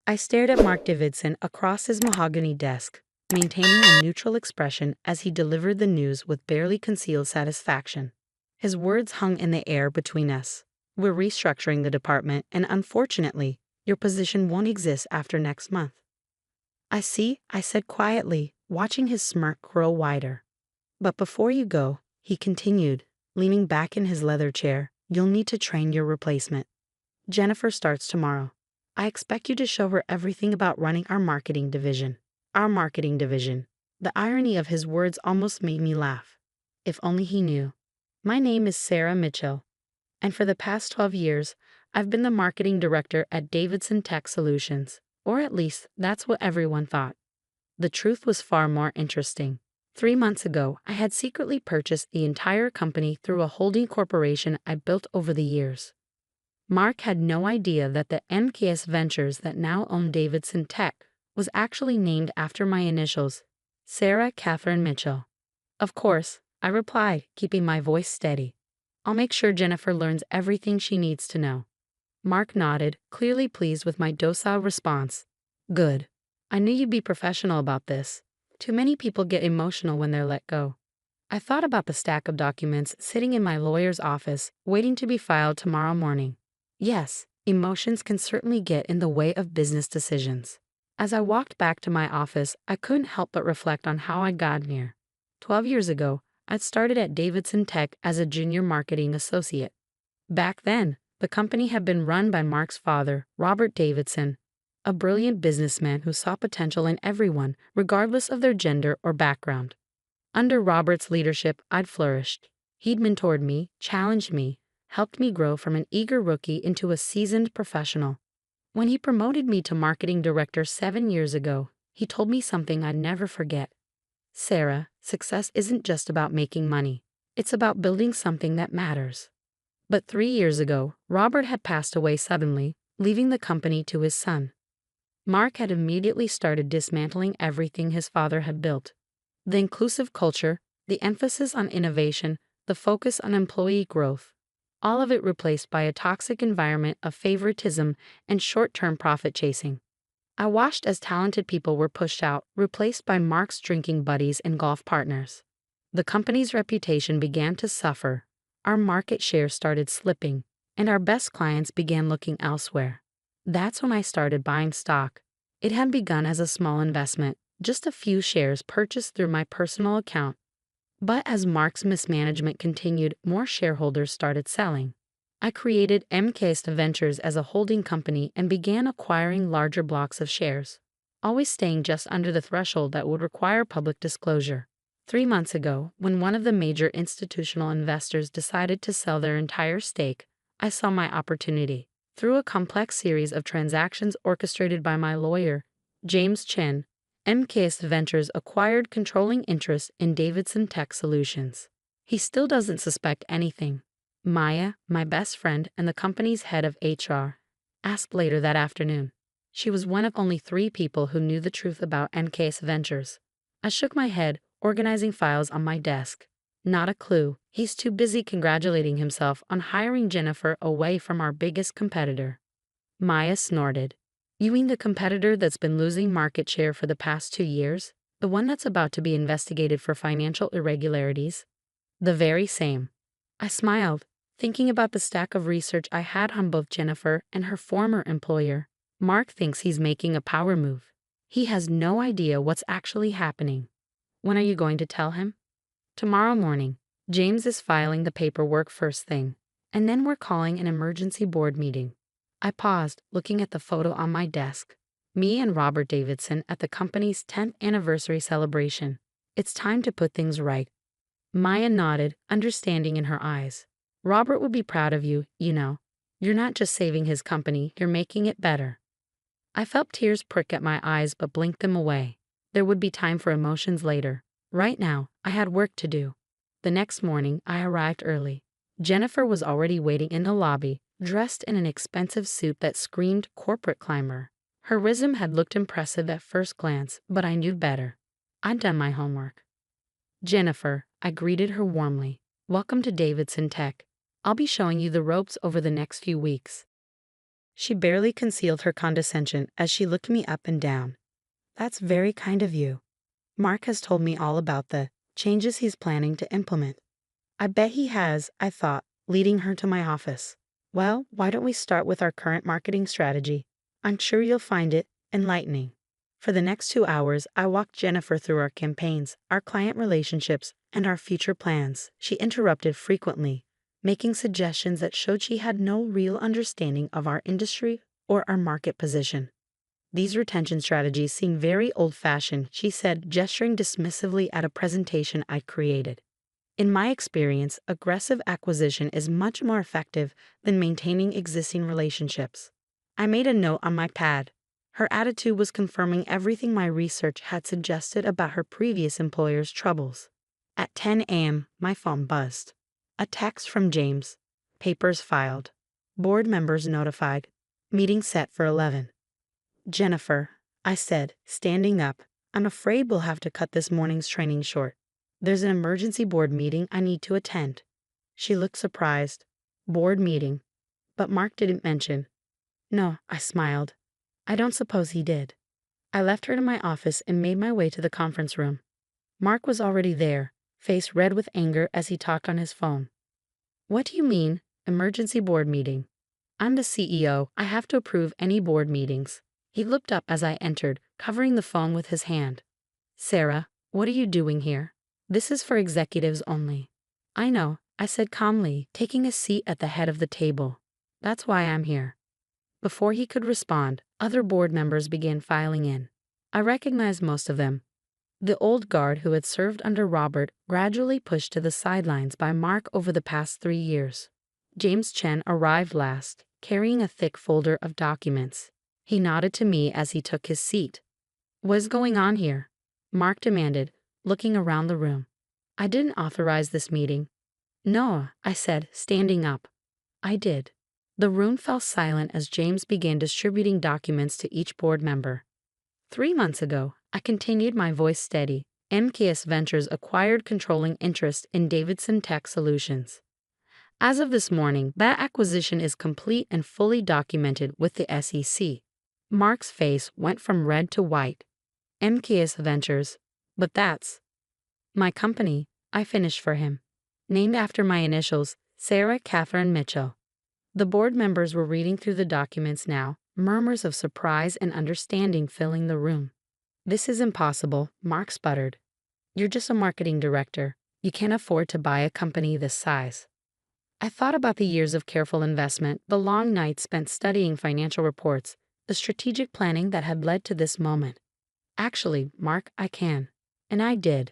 I stared at Mark Davidson across his mahogany desk, maintaining a neutral expression as he delivered the news with barely concealed satisfaction. His words hung in the air between us. We're restructuring the department, and unfortunately, your position won't exist after next month. I see, I said quietly, watching his smirk grow wider. But before you go, he continued, leaning back in his leather chair, you'll need to train your replacement. Jennifer starts tomorrow. I expect you to show her everything about running our marketing division. Our marketing division. The irony of his words almost made me laugh. If only he knew. My name is Sarah Mitchell, and for the past 12 years, I've been the marketing director at Davidson Tech Solutions, or at least that's what everyone thought. The truth was far more interesting. 3 months ago, I had secretly purchased the entire company through a holding corporation I built over the years. Mark had no idea that the MKS Ventures that now own Davidson Tech was actually named after my initials, Sarah Katherine Mitchell. Of course, I replied, keeping my voice steady. I'll make sure Jennifer learns everything she needs to know. Mark nodded, clearly pleased with my docile response. Good. I knew you'd be professional about this. Too many people get emotional when they're let go. I thought about the stack of documents sitting in my lawyer's office, waiting to be filed tomorrow morning. Yes, emotions can certainly get in the way of business decisions. As I walked back to my office, I couldn't help but reflect on how I got here. 12 years ago, I'd started at Davidson Tech as a junior marketing associate. Back then, the company had been run by Mark's father, Robert Davidson, a brilliant businessman who saw potential in everyone, regardless of their gender or background. Under Robert's leadership, I'd flourished. He'd mentored me, challenged me, helped me grow from an eager rookie into a seasoned professional. When he promoted me to marketing director 7 years ago, he told me something I'd never forget. Sarah, success isn't just about making money. It's about building something that matters. But 3 years ago, Robert had passed away suddenly, leaving the company to his son. Mark had immediately started dismantling everything his father had built. The inclusive culture, the emphasis on innovation, the focus on employee growth. All of it replaced by a toxic environment of favoritism and short-term profit chasing. I watched as talented people were pushed out, replaced by Mark's drinking buddies and golf partners. The company's reputation began to suffer, our market share started slipping, and our best clients began looking elsewhere. That's when I started buying stock. It had begun as a small investment, just a few shares purchased through my personal account. But as Mark's mismanagement continued, more shareholders started selling. I created MKS Ventures as a holding company and began acquiring larger blocks of shares, always staying just under the threshold that would require public disclosure. 3 months ago, when one of the major institutional investors decided to sell their entire stake, I saw my opportunity. Through a complex series of transactions orchestrated by my lawyer, James Chen, MKS Ventures acquired controlling interest in Davidson Tech Solutions. He still doesn't suspect anything. Maya, my best friend and the company's head of HR, asked later that afternoon. She was one of only 3 people who knew the truth about MKS Ventures. I shook my head, organizing files on my desk. Not a clue. He's too busy congratulating himself on hiring Jennifer away from our biggest competitor. Maya snorted. You mean the competitor that's been losing market share for the past 2 years? The one that's about to be investigated for financial irregularities? The very same. I smiled, thinking about the stack of research I had on both Jennifer and her former employer. Mark thinks he's making a power move. He has no idea what's actually happening. When are you going to tell him? Tomorrow morning. James is filing the paperwork first thing, and then we're calling an emergency board meeting. I paused, looking at the photo on my desk. Me and Robert Davidson at the company's 10th anniversary celebration. It's time to put things right. Maya nodded, understanding in her eyes. Robert would be proud of you, you know. You're not just saving his company, you're making it better. I felt tears prick at my eyes but blinked them away. There would be time for emotions later. Right now, I had work to do. The next morning, I arrived early. Jennifer was already waiting in the lobby, dressed in an expensive suit that screamed corporate climber. Her resume had looked impressive at first glance, but I knew better. I'd done my homework. Jennifer, I greeted her warmly. Welcome to Davidson Tech. I'll be showing you the ropes over the next few weeks. She barely concealed her condescension as she looked me up and down. That's very kind of you. Mark has told me all about the changes he's planning to implement. I bet he has, I thought, leading her to my office. Well, why don't we start with our current marketing strategy? I'm sure you'll find it enlightening. For the next 2 hours, I walked Jennifer through our campaigns, our client relationships, and our future plans. She interrupted frequently, making suggestions that showed she had no real understanding of our industry or our market position. These retention strategies seem very old-fashioned, she said, gesturing dismissively at a presentation I created. In my experience, aggressive acquisition is much more effective than maintaining existing relationships. I made a note on my pad. Her attitude was confirming everything my research had suggested about her previous employer's troubles. At 10 a.m., my phone buzzed. A text from James. Papers filed. Board members notified. Meeting set for 11. Jennifer, I said, standing up, I'm afraid we'll have to cut this morning's training short. There's an emergency board meeting I need to attend. She looked surprised. Board meeting. But Mark didn't mention. No, I smiled. I don't suppose he did. I left her to my office and made my way to the conference room. Mark was already there, face red with anger as he talked on his phone. What do you mean, emergency board meeting? I'm the CEO. I have to approve any board meetings. He looked up as I entered, covering the phone with his hand. Sarah, what are you doing here? This is for executives only. I know, I said calmly, taking a seat at the head of the table. That's why I'm here. Before he could respond, other board members began filing in. I recognized most of them. The old guard who had served under Robert, gradually pushed to the sidelines by Mark over the past 3 years. James Chen arrived last, carrying a thick folder of documents. He nodded to me as he took his seat. What's going on here? Mark demanded, looking around the room. I didn't authorize this meeting. No, I said, standing up. I did. The room fell silent as James began distributing documents to each board member. 3 months ago, I continued, my voice steady, MKS Ventures acquired controlling interest in Davidson Tech Solutions. As of this morning, that acquisition is complete and fully documented with the SEC. Mark's face went from red to white. MKS Ventures. But that's my company, I finished for him. Named after my initials, Sarah Katherine Mitchell. The board members were reading through the documents now, murmurs of surprise and understanding filling the room. This is impossible, Mark sputtered. You're just a marketing director. You can't afford to buy a company this size. I thought about the years of careful investment, the long nights spent studying financial reports, the strategic planning that had led to this moment. Actually, Mark, I can. And I did.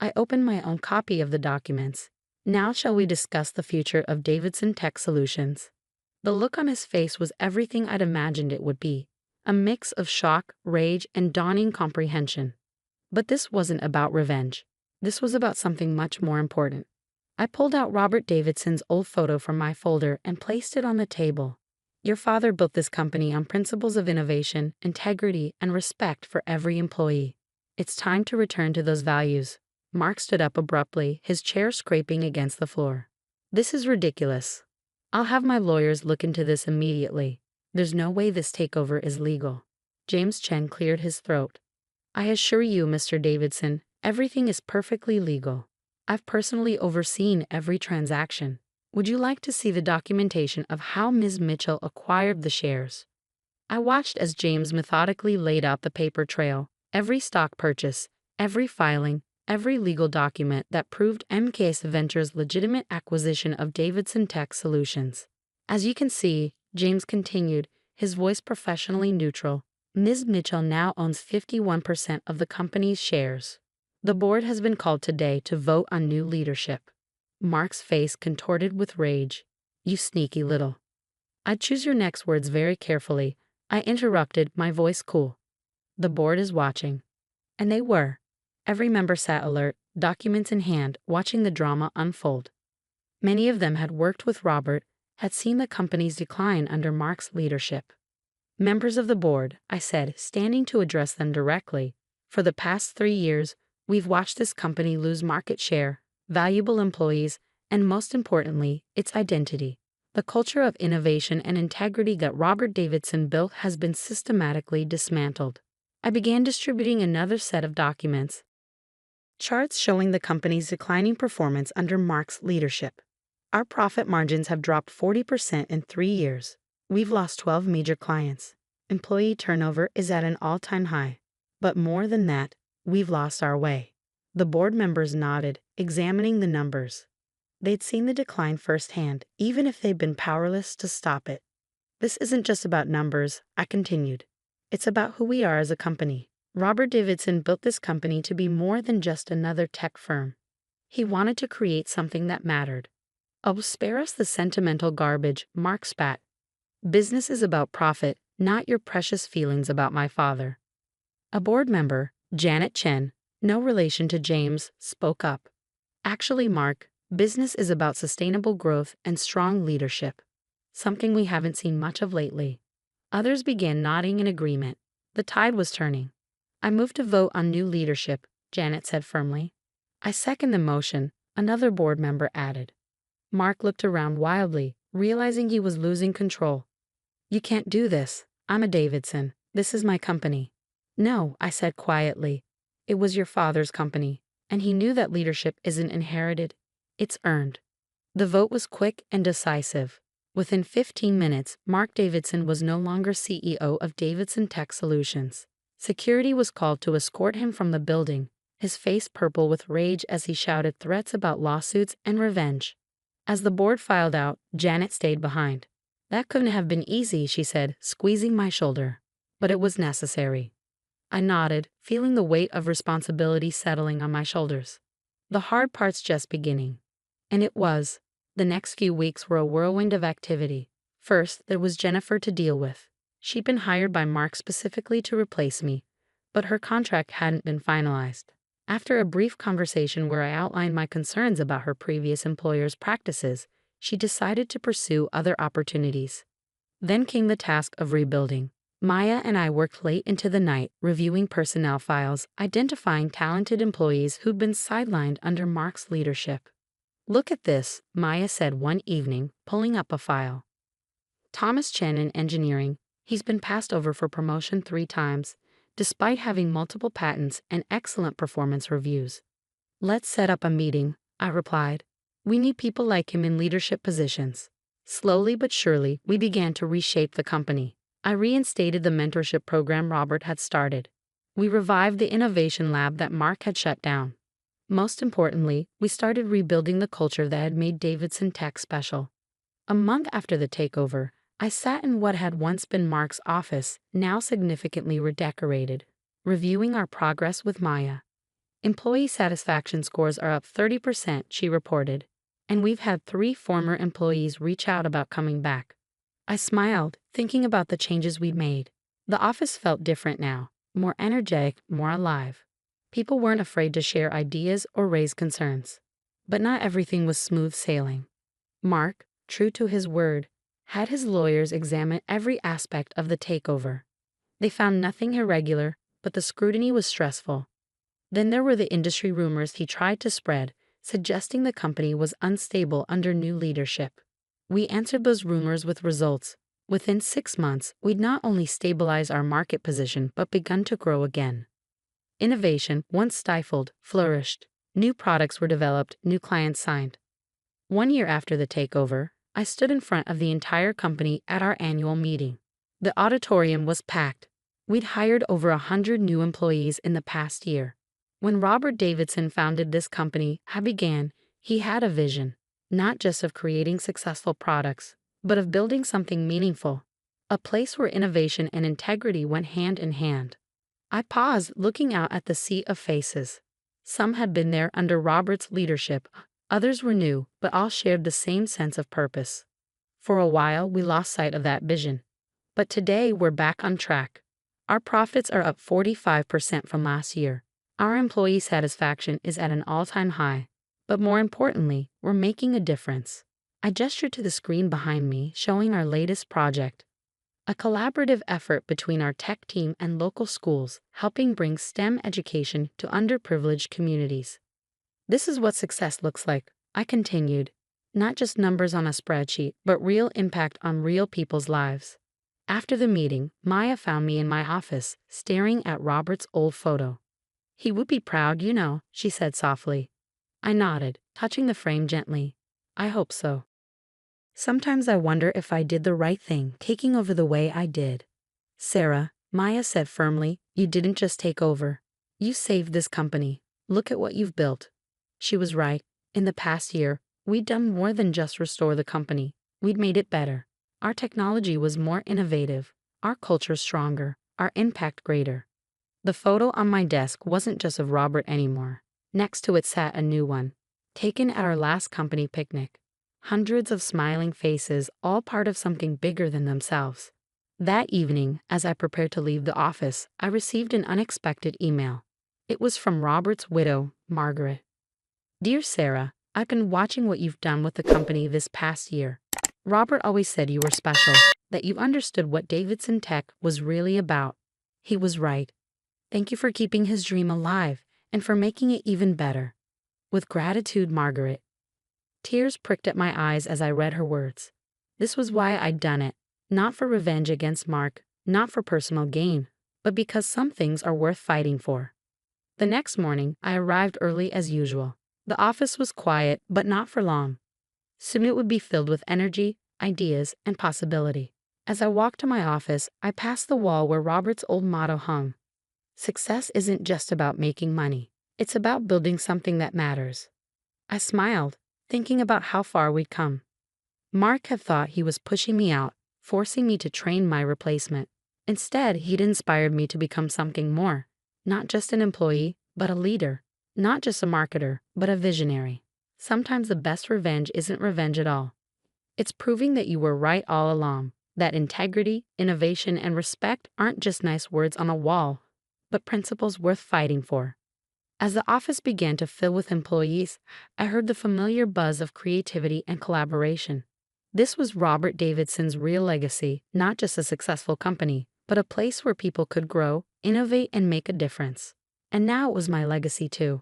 I opened my own copy of the documents. Now shall we discuss the future of Davidson Tech Solutions? The look on his face was everything I'd imagined it would be, a mix of shock, rage, and dawning comprehension. But this wasn't about revenge. This was about something much more important. I pulled out Robert Davidson's old photo from my folder and placed it on the table. Your father built this company on principles of innovation, integrity, and respect for every employee. It's time to return to those values. Mark stood up abruptly, his chair scraping against the floor. This is ridiculous. I'll have my lawyers look into this immediately. There's no way this takeover is legal. James Chen cleared his throat. I assure you, Mr. Davidson, everything is perfectly legal. I've personally overseen every transaction. Would you like to see the documentation of how Ms. Mitchell acquired the shares? I watched as James methodically laid out the paper trail, every stock purchase, every filing, every legal document that proved MKS Ventures' legitimate acquisition of Davidson Tech Solutions. As you can see, James continued, his voice professionally neutral, Ms. Mitchell now owns 51% of the company's shares. The board has been called today to vote on new leadership. Mark's face contorted with rage. You sneaky little. I'd choose your next words very carefully. I interrupted, my voice cool. The board is watching. And they were. Every member sat alert, documents in hand, watching the drama unfold. Many of them had worked with Robert, had seen the company's decline under Mark's leadership. Members of the board, I said, standing to address them directly, for the past 3 years, we've watched this company lose market share, valuable employees, and most importantly, its identity. The culture of innovation and integrity that Robert Davidson built has been systematically dismantled. I began distributing another set of documents, charts showing the company's declining performance under Mark's leadership. Our profit margins have dropped 40% in 3 years. We've lost 12 major clients. Employee turnover is at an all-time high. But more than that, we've lost our way. The board members nodded, examining the numbers. They'd seen the decline firsthand, even if they'd been powerless to stop it. This isn't just about numbers, I continued. It's about who we are as a company. Robert Davidson built this company to be more than just another tech firm. He wanted to create something that mattered. Oh, spare us the sentimental garbage, Mark spat. Business is about profit, not your precious feelings about my father. A board member, Janet Chen, no relation to James, spoke up. Actually, Mark, business is about sustainable growth and strong leadership. Something we haven't seen much of lately. Others began nodding in agreement. The tide was turning. I moved to vote on new leadership, Janet said firmly. I second the motion, another board member added. Mark looked around wildly, realizing he was losing control. You can't do this. I'm a Davidson. This is my company. No, I said quietly. It was your father's company, and he knew that leadership isn't inherited. It's earned. The vote was quick and decisive. Within 15 minutes, Mark Davidson was no longer CEO of Davidson Tech Solutions. Security was called to escort him from the building, his face purple with rage as he shouted threats about lawsuits and revenge. As the board filed out, Janet stayed behind. That couldn't have been easy, she said, squeezing my shoulder. But it was necessary. I nodded, feeling the weight of responsibility settling on my shoulders. The hard part's just beginning. And it was. The next few weeks were a whirlwind of activity. First, there was Jennifer to deal with. She'd been hired by Mark specifically to replace me, but her contract hadn't been finalized. After a brief conversation where I outlined my concerns about her previous employer's practices, she decided to pursue other opportunities. Then came the task of rebuilding. Maya and I worked late into the night, reviewing personnel files, identifying talented employees who'd been sidelined under Mark's leadership. Look at this, Maya said one evening, pulling up a file. Thomas Chen in engineering, he's been passed over for promotion 3 times, despite having multiple patents and excellent performance reviews. Let's set up a meeting, I replied. We need people like him in leadership positions. Slowly but surely, we began to reshape the company. I reinstated the mentorship program Robert had started. We revived the innovation lab that Mark had shut down. Most importantly, we started rebuilding the culture that had made Davidson Tech special. A month after the takeover, I sat in what had once been Mark's office, now significantly redecorated, reviewing our progress with Maya. Employee satisfaction scores are up 30%, she reported, and we've had 3 former employees reach out about coming back. I smiled, thinking about the changes we'd made. The office felt different now, more energetic, more alive. People weren't afraid to share ideas or raise concerns. But not everything was smooth sailing. Mark, true to his word, had his lawyers examine every aspect of the takeover. They found nothing irregular, but the scrutiny was stressful. Then there were the industry rumors he tried to spread, suggesting the company was unstable under new leadership. We answered those rumors with results. Within 6 months, we'd not only stabilized our market position but begun to grow again. Innovation, once stifled, flourished. New products were developed, new clients signed. 1 year after the takeover, I stood in front of the entire company at our annual meeting. The auditorium was packed. We'd hired over 100 new employees in the past year. When Robert Davidson founded this company, he had a vision, not just of creating successful products, but of building something meaningful, a place where innovation and integrity went hand in hand. I paused, looking out at the sea of faces. Some had been there under Robert's leadership, others were new, but all shared the same sense of purpose. For a while, we lost sight of that vision. But today, we're back on track. Our profits are up 45% from last year. Our employee satisfaction is at an all-time high. But more importantly, we're making a difference. I gestured to the screen behind me, showing our latest project. A collaborative effort between our tech team and local schools, helping bring STEM education to underprivileged communities. This is what success looks like, I continued. Not just numbers on a spreadsheet, but real impact on real people's lives. After the meeting, Maya found me in my office, staring at Robert's old photo. "He would be proud, she said softly. I nodded, touching the frame gently. "I hope so. Sometimes I wonder if I did the right thing, taking over the way I did." "Sarah," Maya said firmly, "you didn't just take over. You saved this company. Look at what you've built." She was right. In the past year, we'd done more than just restore the company. We'd made it better. Our technology was more innovative, our culture stronger, our impact greater. The photo on my desk wasn't just of Robert anymore. Next to it sat a new one, taken at our last company picnic. Hundreds of smiling faces, all part of something bigger than themselves. That evening, as I prepared to leave the office, I received an unexpected email. It was from Robert's widow, Margaret. "Dear Sarah, I've been watching what you've done with the company this past year. Robert always said you were special, that you understood what Davidson Tech was really about. He was right. Thank you for keeping his dream alive and for making it even better. With gratitude, Margaret." Tears pricked at my eyes as I read her words. This was why I'd done it, not for revenge against Mark, not for personal gain, but because some things are worth fighting for. The next morning, I arrived early as usual. The office was quiet, but not for long. Soon it would be filled with energy, ideas, and possibility. As I walked to my office, I passed the wall where Robert's old motto hung. "Success isn't just about making money. It's about building something that matters." I smiled, thinking about how far we'd come. Mark had thought he was pushing me out, forcing me to train my replacement. Instead, he'd inspired me to become something more. Not just an employee, but a leader. Not just a marketer, but a visionary. Sometimes the best revenge isn't revenge at all. It's proving that you were right all along, that integrity, innovation, and respect aren't just nice words on a wall, but principles worth fighting for. As the office began to fill with employees, I heard the familiar buzz of creativity and collaboration. This was Robert Davidson's real legacy, not just a successful company, but a place where people could grow, innovate, and make a difference. And now it was my legacy too.